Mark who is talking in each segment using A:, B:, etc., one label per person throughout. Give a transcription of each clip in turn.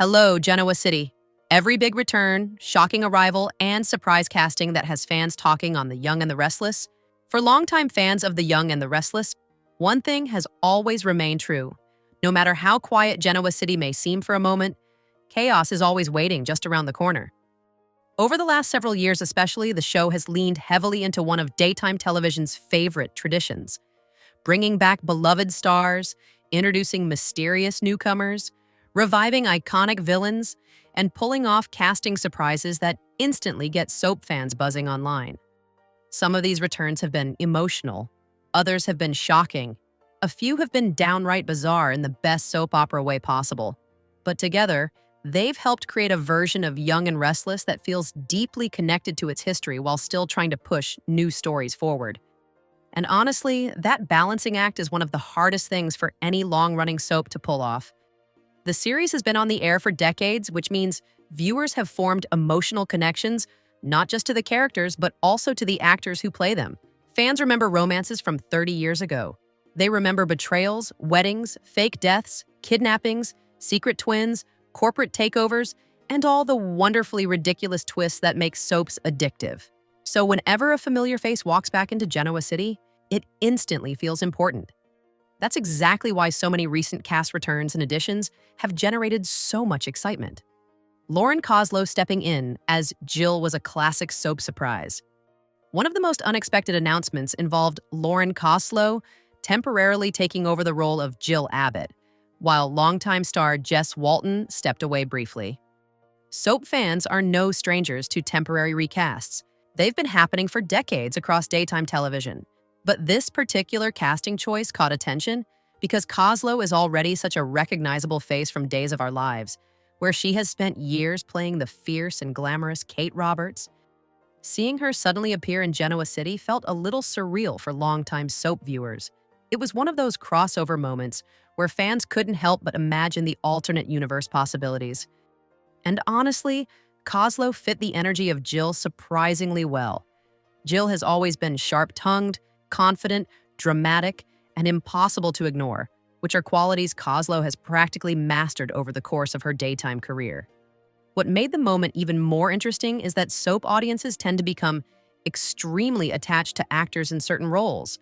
A: Hello, Genoa City. Every big return, shocking arrival, and surprise casting that has fans talking on The Young and the Restless. For longtime fans of The Young and the Restless, one thing has always remained true. No matter how quiet Genoa City may seem for a moment, chaos is always waiting just around the corner. Over the last several years especially, the show has leaned heavily into one of daytime television's favorite traditions, bringing back beloved stars, introducing mysterious newcomers, reviving iconic villains, and pulling off casting surprises that instantly get soap fans buzzing online. Some of these returns have been emotional, others have been shocking, a few have been downright bizarre in the best soap opera way possible. But together, they've helped create a version of Young and Restless that feels deeply connected to its history while still trying to push new stories forward. And honestly, that balancing act is one of the hardest things for any long-running soap to pull off. The series has been on the air for decades, which means viewers have formed emotional connections, not just to the characters, but also to the actors who play them. Fans remember romances from 30 years ago. They remember betrayals, weddings, fake deaths, kidnappings, secret twins, corporate takeovers, and all the wonderfully ridiculous twists that make soaps addictive. So whenever a familiar face walks back into Genoa City, it instantly feels important. That's exactly why so many recent cast returns and additions have generated so much excitement. Lauren Koslow stepping in as Jill was a classic soap surprise. One of the most unexpected announcements involved Lauren Koslow temporarily taking over the role of Jill Abbott, while longtime star Jess Walton stepped away briefly. Soap fans are no strangers to temporary recasts. They've been happening for decades across daytime television. But this particular casting choice caught attention because Koslow is already such a recognizable face from Days of Our Lives, where she has spent years playing the fierce and glamorous Kate Roberts. Seeing her suddenly appear in Genoa City felt a little surreal for longtime soap viewers. It was one of those crossover moments where fans couldn't help but imagine the alternate universe possibilities. And honestly, Koslow fit the energy of Jill surprisingly well. Jill has always been sharp-tongued, confident, dramatic, and impossible to ignore, which are qualities Koslow has practically mastered over the course of her daytime career. What made the moment even more interesting is that soap audiences tend to become extremely attached to actors in certain roles.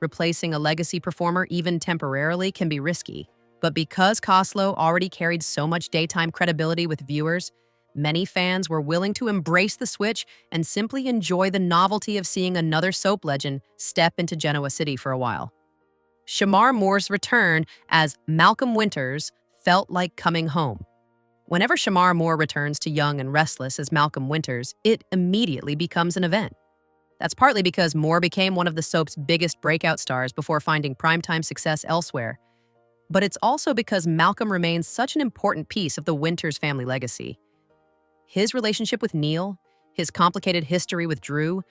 A: Replacing a legacy performer even temporarily can be risky, but because Koslow already carried so much daytime credibility with viewers, many fans were willing to embrace the switch and simply enjoy the novelty of seeing another soap legend step into Genoa City for a while. Shemar Moore's return as Malcolm Winters felt like coming home. Whenever Shemar Moore returns to Young and Restless as Malcolm Winters, it immediately becomes an event. That's partly because Moore became one of the soap's biggest breakout stars before finding primetime success elsewhere. But it's also because Malcolm remains such an important piece of the Winters family legacy. His relationship with Neil, his complicated history with Drew,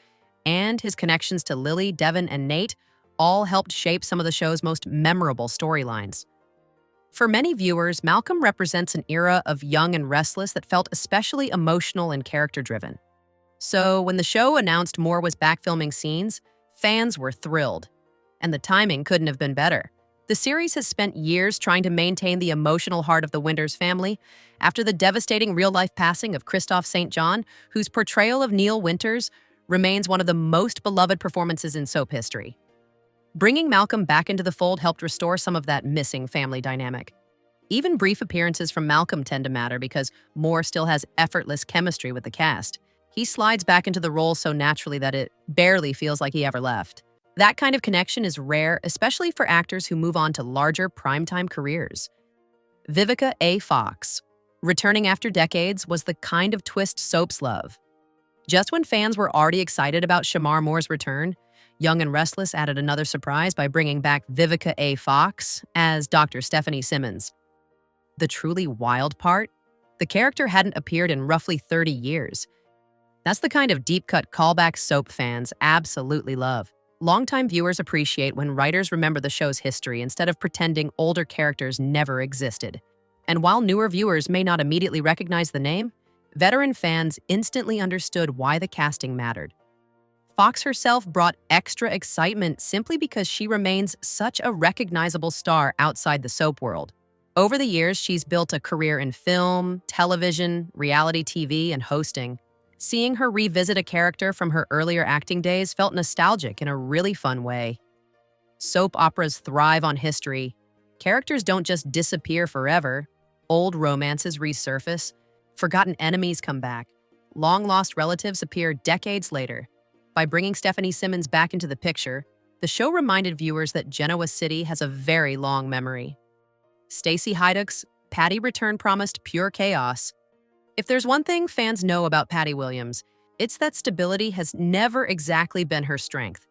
A: and his connections to Lily, Devin, and Nate all helped shape some of the show's most memorable storylines. For many viewers, Malcolm represents an era of Young and Restless that felt especially emotional and character-driven. So when the show announced Moore was back filming scenes, fans were thrilled. And the timing couldn't have been better. The series has spent years trying to maintain the emotional heart of the Winters family after the devastating real-life passing of Christophe St. John, whose portrayal of Neil Winters remains one of the most beloved performances in soap history. Bringing Malcolm back into the fold helped restore some of that missing family dynamic. Even brief appearances from Malcolm tend to matter because Moore still has effortless chemistry with the cast. He slides back into the role so naturally that it barely feels like he ever left. That kind of connection is rare, especially for actors who move on to larger primetime careers. Vivica A. Returning after decades, was the kind of twist soaps love. Just when fans were already excited about Shemar Moore's return, Young and Restless added another surprise by bringing back Vivica A. Fox as Dr. Stephanie Simmons. The truly wild part? The character hadn't appeared in roughly 30 years. That's the kind of deep-cut callback soap fans absolutely love. Longtime viewers appreciate when writers remember the show's history instead of pretending older characters never existed. And while newer viewers may not immediately recognize the name, veteran fans instantly understood why the casting mattered. Fox herself brought extra excitement simply because she remains such a recognizable star outside the soap world. Over the years, she's built a career in film, television, reality TV, and hosting. Seeing her revisit a character from her earlier acting days felt nostalgic in a really fun way. Soap operas thrive on history. Characters don't just disappear forever. Old romances resurface. Forgotten enemies come back. Long-lost relatives appear decades later. By bringing Stephanie Simmons back into the picture, the show reminded viewers that Genoa City has a very long memory. Stacy Haiduk's Patty return promised pure chaos. If there's one thing fans know about Patty Williams, it's that stability has never exactly been her strength.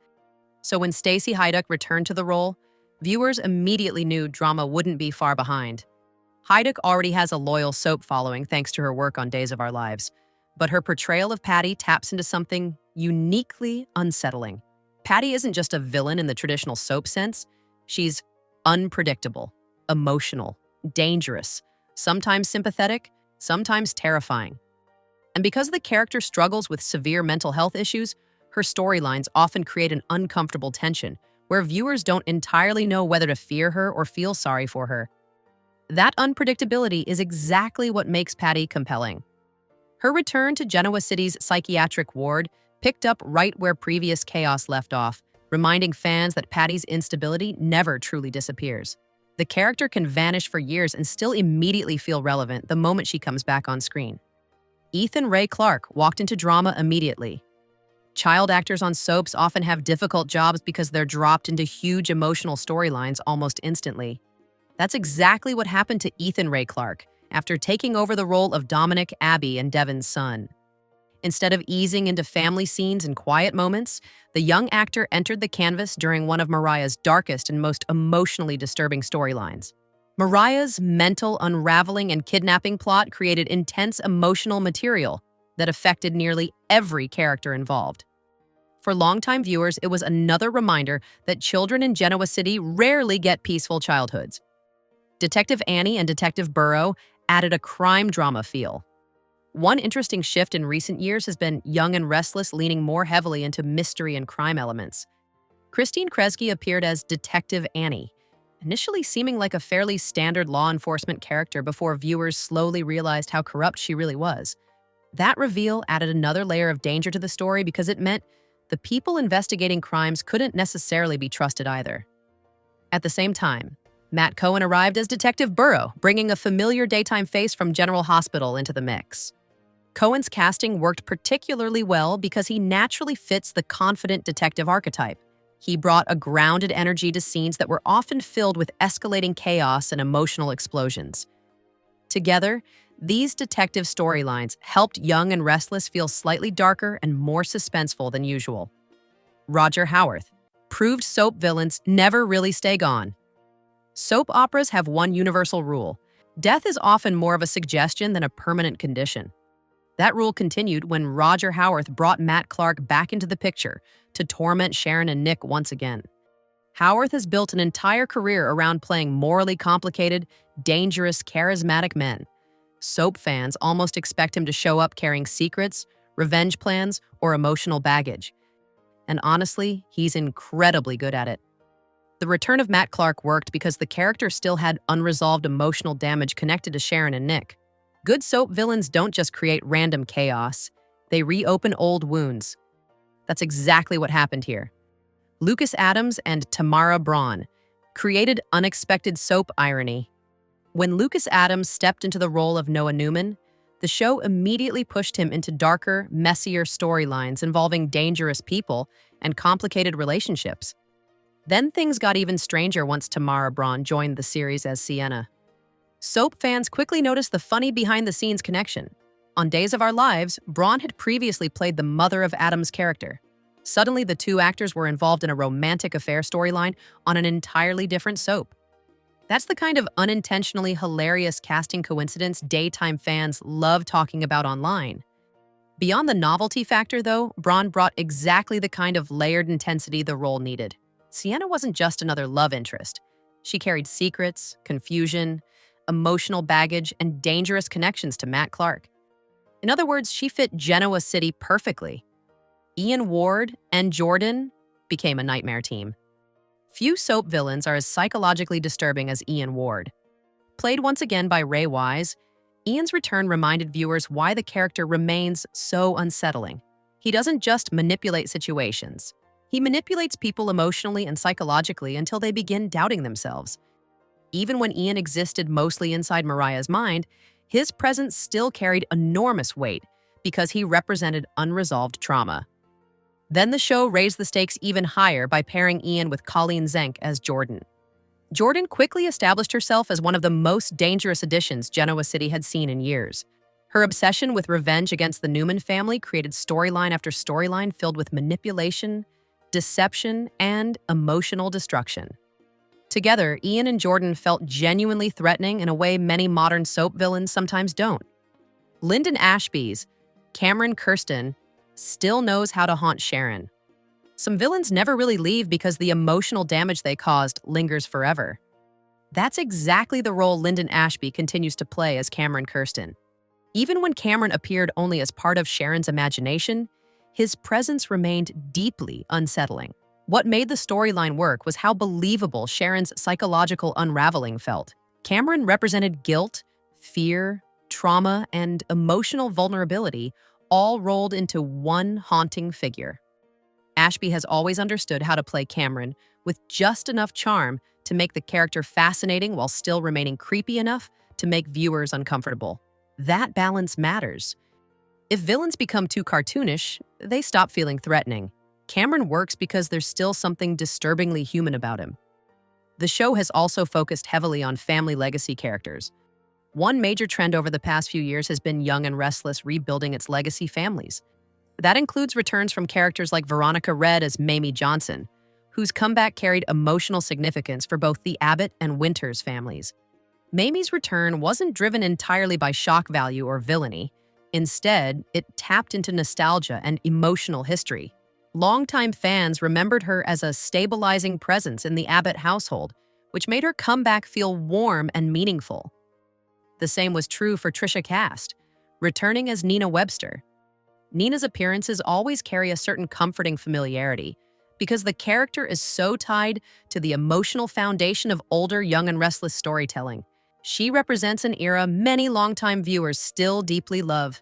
A: So when Stacy Haiduk returned to the role, viewers immediately knew drama wouldn't be far behind. Haiduk already has a loyal soap following thanks to her work on Days of Our Lives, but her portrayal of Patty taps into something uniquely unsettling. Patty isn't just a villain in the traditional soap sense. She's unpredictable, emotional, dangerous, sometimes sympathetic, sometimes terrifying. And because the character struggles with severe mental health issues, her storylines often create an uncomfortable tension where viewers don't entirely know whether to fear her or feel sorry for her. That unpredictability is exactly what makes Patty compelling. Her return to Genoa City's psychiatric ward picked up right where previous chaos left off, reminding fans that Patty's instability never truly disappears. The character can vanish for years and still immediately feel relevant the moment she comes back on screen. Ethan Ray Clarke walked into drama immediately. Child actors on soaps often have difficult jobs because they're dropped into huge emotional storylines almost instantly. That's exactly what happened to Ethan Ray Clarke after taking over the role of Dominic, Abby, and Devin's son. Instead of easing into family scenes and quiet moments, the young actor entered the canvas during one of Mariah's darkest and most emotionally disturbing storylines. Mariah's mental unraveling and kidnapping plot created intense emotional material that affected nearly every character involved. For longtime viewers, it was another reminder that children in Genoa City rarely get peaceful childhoods. Detective Annie and Detective Burrow added a crime drama feel. One interesting shift in recent years has been Young and Restless leaning more heavily into mystery and crime elements. Christine Kresge appeared as Detective Annie, initially seeming like a fairly standard law enforcement character before viewers slowly realized how corrupt she really was. That reveal added another layer of danger to the story because it meant the people investigating crimes couldn't necessarily be trusted either. At the same time, Matt Cohen arrived as Detective Burrow, bringing a familiar daytime face from General Hospital into the mix. Cohen's casting worked particularly well because he naturally fits the confident detective archetype. He brought a grounded energy to scenes that were often filled with escalating chaos and emotional explosions. Together, these detective storylines helped Young and Restless feel slightly darker and more suspenseful than usual. Roger Howarth proved soap villains never really stay gone. Soap operas have one universal rule: death is often more of a suggestion than a permanent condition. That rule continued when Roger Howarth brought Matt Clarke back into the picture to torment Sharon and Nick once again. Howarth has built an entire career around playing morally complicated, dangerous, charismatic men. Soap fans almost expect him to show up carrying secrets, revenge plans, or emotional baggage. And honestly, he's incredibly good at it. The return of Matt Clarke worked because the character still had unresolved emotional damage connected to Sharon and Nick. Good soap villains don't just create random chaos, they reopen old wounds. That's exactly what happened here. Lucas Adams and Tamara Braun created unexpected soap irony. When Lucas Adams stepped into the role of Noah Newman, the show immediately pushed him into darker, messier storylines involving dangerous people and complicated relationships. Then things got even stranger once Tamara Braun joined the series as Sienna. Soap fans quickly noticed the funny behind-the-scenes connection. On Days of Our Lives, Braun had previously played the mother of Adam's character. Suddenly, the two actors were involved in a romantic affair storyline on an entirely different soap. That's the kind of unintentionally hilarious casting coincidence daytime fans love talking about online. Beyond the novelty factor, though, Braun brought exactly the kind of layered intensity the role needed. Sienna wasn't just another love interest. She carried secrets, confusion, emotional baggage, and dangerous connections to Matt Clarke. In other words, she fit Genoa City perfectly. Ian Ward and Jordan became a nightmare team. Few soap villains are as psychologically disturbing as Ian Ward. Played once again by Ray Wise, Ian's return reminded viewers why the character remains so unsettling. He doesn't just manipulate situations. He manipulates people emotionally and psychologically until they begin doubting themselves. Even when Ian existed mostly inside Mariah's mind, his presence still carried enormous weight because he represented unresolved trauma. Then the show raised the stakes even higher by pairing Ian with Colleen Zenk as Jordan. Jordan quickly established herself as one of the most dangerous additions Genoa City had seen in years. Her obsession with revenge against the Newman family created storyline after storyline filled with manipulation, deception, and emotional destruction. Together, Ian and Jordan felt genuinely threatening in a way many modern soap villains sometimes don't. Lyndon Ashby's Cameron Kirsten still knows how to haunt Sharon. Some villains never really leave because the emotional damage they caused lingers forever. That's exactly the role Lyndon Ashby continues to play as Cameron Kirsten. Even when Cameron appeared only as part of Sharon's imagination, his presence remained deeply unsettling. What made the storyline work was how believable Sharon's psychological unraveling felt. Cameron represented guilt, fear, trauma, and emotional vulnerability, all rolled into one haunting figure. Ashby has always understood how to play Cameron with just enough charm to make the character fascinating while still remaining creepy enough to make viewers uncomfortable. That balance matters. If villains become too cartoonish, they stop feeling threatening. Cameron works because there's still something disturbingly human about him. The show has also focused heavily on family legacy characters. One major trend over the past few years has been Young and Restless rebuilding its legacy families. That includes returns from characters like Veronica Redd as Mamie Johnson, whose comeback carried emotional significance for both the Abbott and Winters families. Mamie's return wasn't driven entirely by shock value or villainy. Instead, it tapped into nostalgia and emotional history. Longtime fans remembered her as a stabilizing presence in the Abbott household, which made her comeback feel warm and meaningful. The same was true for Trisha Cast, returning as Nina Webster. Nina's appearances always carry a certain comforting familiarity because the character is so tied to the emotional foundation of older Young and Restless storytelling. She represents an era many longtime viewers still deeply love.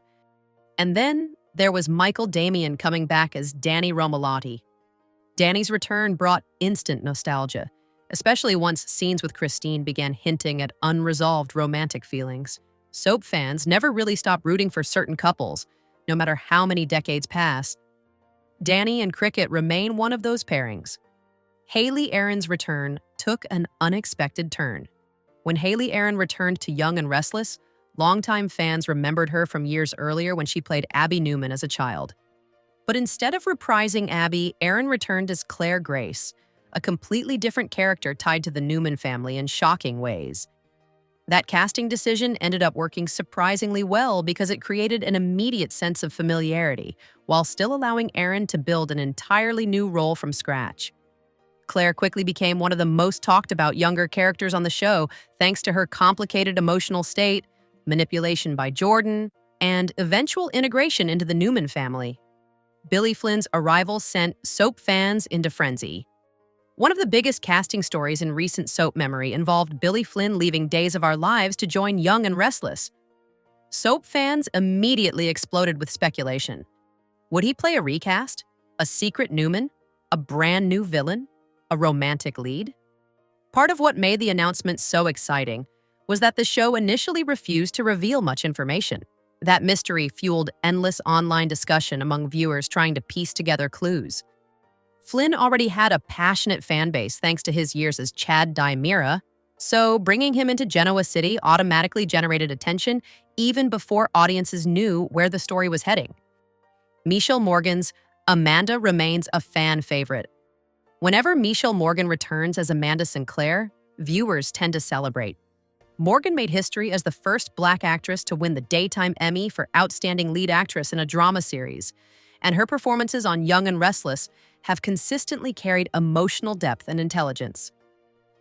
A: And then there was Michael Damian coming back as Danny Romalotti. Danny's return brought instant nostalgia, especially once scenes with Christine began hinting at unresolved romantic feelings. Soap fans never really stop rooting for certain couples, no matter how many decades pass. Danny and Cricket remain one of those pairings. Haley Aaron's return took an unexpected turn. When Haley Aaron returned to Young and Restless, longtime fans remembered her from years earlier when she played Abby Newman as a child. But instead of reprising Abby, Aaron returned as Claire Grace, a completely different character tied to the Newman family in shocking ways. That casting decision ended up working surprisingly well because it created an immediate sense of familiarity, while still allowing Aaron to build an entirely new role from scratch. Claire quickly became one of the most talked about younger characters on the show thanks to her complicated emotional state, manipulation by Jordan, and eventual integration into the Newman family. Billy Flynn's arrival sent soap fans into frenzy. One of the biggest casting stories in recent soap memory involved Billy Flynn leaving Days of Our Lives to join Young and Restless. Soap fans immediately exploded with speculation. Would he play a recast? A secret Newman? A brand new villain? A romantic lead? Part of what made the announcement so exciting was that the show initially refused to reveal much information. That mystery fueled endless online discussion among viewers trying to piece together clues. Flynn already had a passionate fan base thanks to his years as Chad Dimira, so bringing him into Genoa City automatically generated attention even before audiences knew where the story was heading. Michelle Morgan's Amanda remains a fan favorite. Whenever Michelle Morgan returns as Amanda Sinclair, viewers tend to celebrate. Morgan made history as the first Black actress to win the Daytime Emmy for Outstanding Lead Actress in a Drama Series, and her performances on Young and Restless have consistently carried emotional depth and intelligence.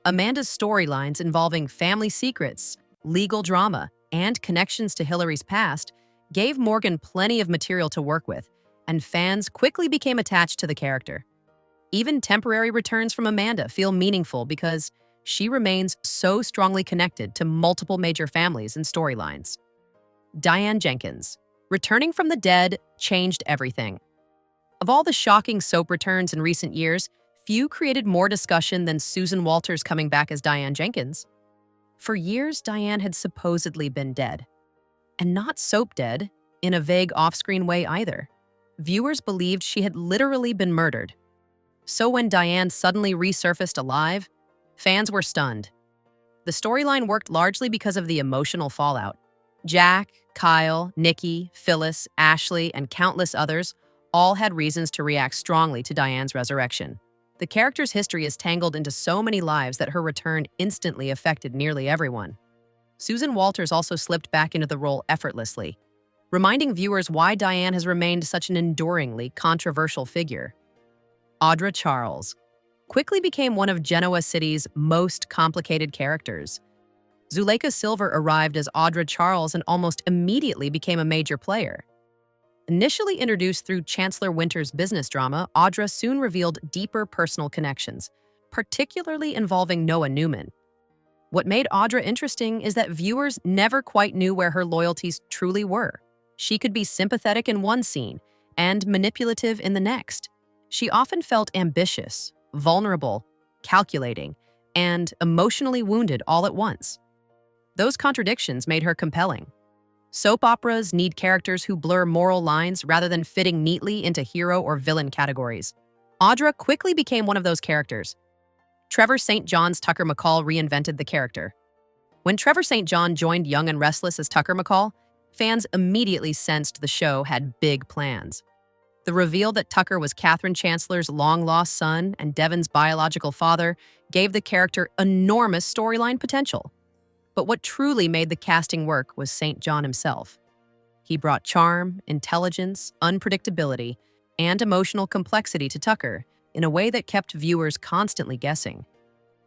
A: Amanda's storylines involving family secrets, legal drama, and connections to Hillary's past gave Morgan plenty of material to work with, and fans quickly became attached to the character. Even temporary returns from Amanda feel meaningful because she remains so strongly connected to multiple major families and storylines. Diane Jenkins, returning from the dead, changed everything. Of all the shocking soap returns in recent years, few created more discussion than Susan Walters coming back as Diane Jenkins. For years, Diane had supposedly been dead. And not soap dead, in a vague off-screen way either. Viewers believed she had literally been murdered. So when Diane suddenly resurfaced alive, fans were stunned. The storyline worked largely because of the emotional fallout. Jack, Kyle, Nikki, Phyllis, Ashley, and countless others all had reasons to react strongly to Diane's resurrection. The character's history is tangled into so many lives that her return instantly affected nearly everyone. Susan Walters also slipped back into the role effortlessly, reminding viewers why Diane has remained such an enduringly controversial figure. Audra Charles quickly became one of Genoa City's most complicated characters. Zuleika Silver arrived as Audra Charles and almost immediately became a major player. Initially introduced through Chancellor Winter's business drama, Audra soon revealed deeper personal connections, particularly involving Noah Newman. What made Audra interesting is that viewers never quite knew where her loyalties truly were. She could be sympathetic in one scene and manipulative in the next. She often felt ambitious, vulnerable, calculating, and emotionally wounded all at once. Those contradictions made her compelling. Soap operas need characters who blur moral lines rather than fitting neatly into hero or villain categories. Audra quickly became one of those characters. Trevor St. John's Tucker McCall reinvented the character. When Trevor St. John joined Young and Restless as Tucker McCall, fans immediately sensed the show had big plans. The reveal that Tucker was Catherine Chancellor's long-lost son and Devon's biological father gave the character enormous storyline potential. But what truly made the casting work was St. John himself. He brought charm, intelligence, unpredictability, and emotional complexity to Tucker in a way that kept viewers constantly guessing.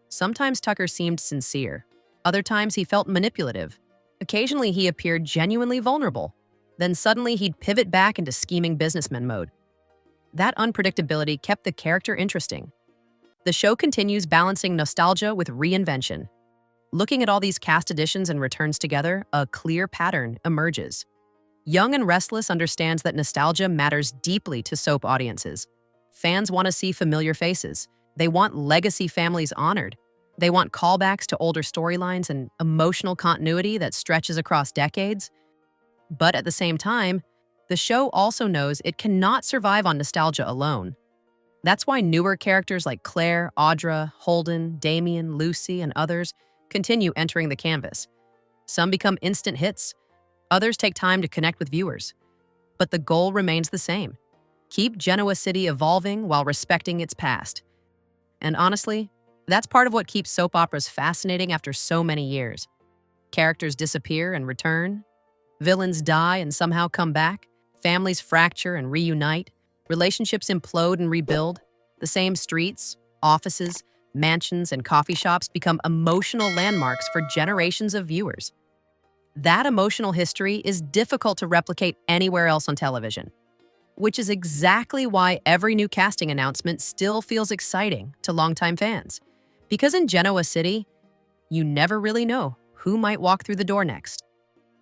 A: Sometimes Tucker seemed sincere. Other times he felt manipulative. Occasionally he appeared genuinely vulnerable. Then suddenly he'd pivot back into scheming businessman mode. That unpredictability kept the character interesting. The show continues balancing nostalgia with reinvention. Looking at all these cast additions and returns together, a clear pattern emerges. Young and Restless understands that nostalgia matters deeply to soap audiences. Fans want to see familiar faces. They want legacy families honored. They want callbacks to older storylines and emotional continuity that stretches across decades. But at the same time, the show also knows it cannot survive on nostalgia alone. That's why newer characters like Claire, Audra, Holden, Damien, Lucy, and others continue entering the canvas. Some become instant hits. Others take time to connect with viewers. But the goal remains the same. Keep Genoa City evolving while respecting its past. And honestly, that's part of what keeps soap operas fascinating after so many years. Characters disappear and return. Villains die and somehow come back. Families fracture and reunite. Relationships implode and rebuild. The same streets, offices, mansions, and coffee shops become emotional landmarks for generations of viewers. That emotional history is difficult to replicate anywhere else on television, which is exactly why every new casting announcement still feels exciting to longtime fans. Because in Genoa City, you never really know who might walk through the door next.